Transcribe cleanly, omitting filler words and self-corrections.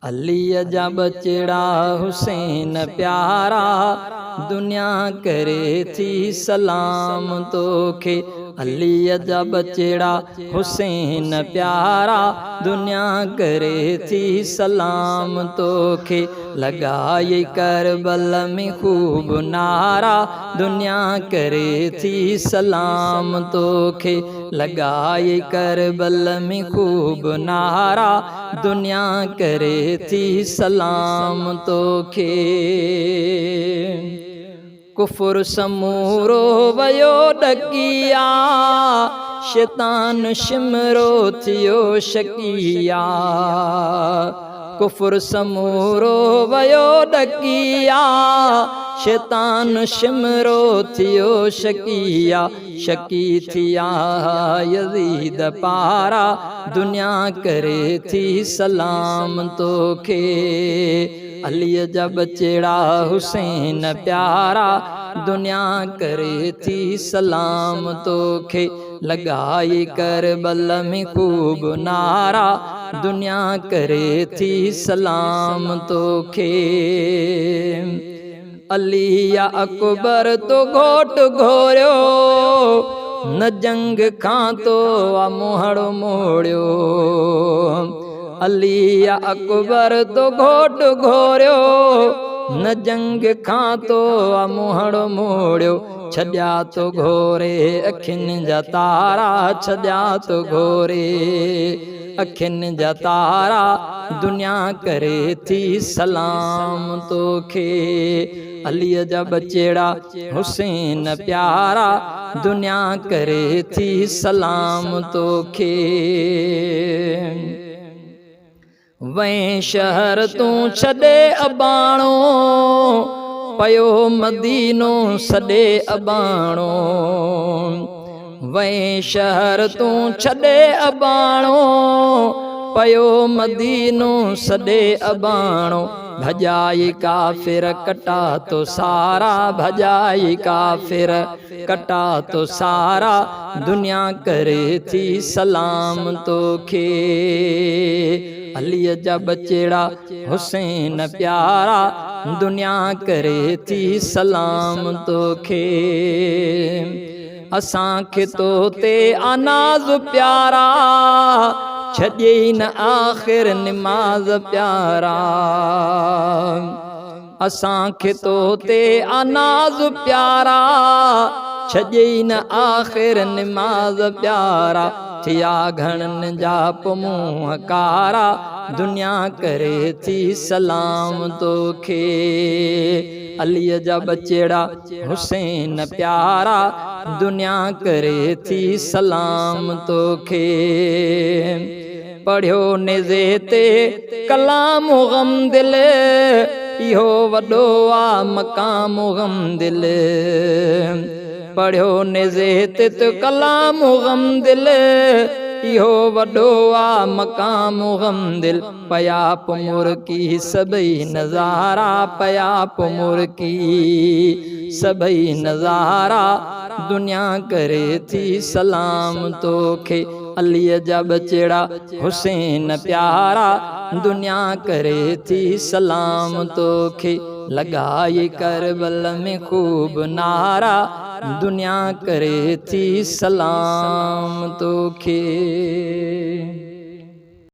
अलीअ जा बचड़ा हुसैन प्यारा, दुनिया करे थी सलाम तोखे। अलीअ जा बचड़ा हुसैन प्यारा, दुनिया करे थी सलाम तोखे। लगाई करबल में खूब नारा, दुनिया करे थी सलाम तोखे। लगाई करबल में खूब नारा, दुनिया करे थी सलाम तोखे। कुफुर समूरो वयो ॾकिया, शैतान शिमरो थियो शकिया। कुफुर समूरो वयो ॾकिया, शैतान शिमरो थियो शकिया। शकी थिया यज़ीद पारा, दुनिया करे थी सलाम तोखे। अलीअ जा बचड़ा हुसैन प्यारा, दुनिया करे थी सलाम तोखे। लगाई करबल में खूब नारा, दुनिया करे थी सलाम तोखे। अली अकबर तो घोट घोरियो, न जंग खां तो मुहड़ो मोड़ियो। अली अकबर तो घोट घोरियो, न जंग खां तो मुहड़ो मोड़ियो। छॾिया तो घोरे अखियुनि जा तारा, छॾिया तो घोरे अखियुनि जा तारा, दुनिया करे थी सलाम तोखे। अलीअ जा बचड़ा हुसैन प्यारा, दुनिया करे थी सलाम तोखे। वहीं शहर तूं छॾे अबाणो, पयो मदीनो सॾे अबाणो। वहीं शहर तूं छॾे अबाणो, पयो मदीनो सॾे अबाणो। भॼाई काफ़िर कटा तो सारा, भॼाई काफ़िर कटा तो सारा, दुनिया करे थी सलाम तोखे। अलीअ जा बचड़ा हुसैन प्यारा, दुनिया करे थी सलाम तोखे। असांखे तो ते अनाज़ प्यारा, छॾियई न आख़िर निमाज़ प्यारा। असांखे तो ते अनाज़ प्यारा, छॾियई न आख़िर निमाज़ प्यारा। थिया घणनि जा मुंह कारा, दुनिया करे थी सलाम तोखे। अलीअ जा बचड़ा हुसैन प्यारा, दुनिया करे थी सलाम तोखे। पढ़ियो निज़े ते कलाम गमदिल, इहो वॾो आ मक़ाम गमदिल। पढ़ियो निज़े ते कलाम गमदिल, इहो वॾो आ मक़ाम गमदिल। पया मुर्की सभई नज़ारा, पया मुर्की सभई नज़ारा, दुनिया करे थी सलाम तोखे। अलीअ जा बचड़ा हुसैन प्यारा, दुनिया करे थी सलाम तोखे। लगाई करबल में खूब नारा, दुनिया करे थी सलाम तोखे।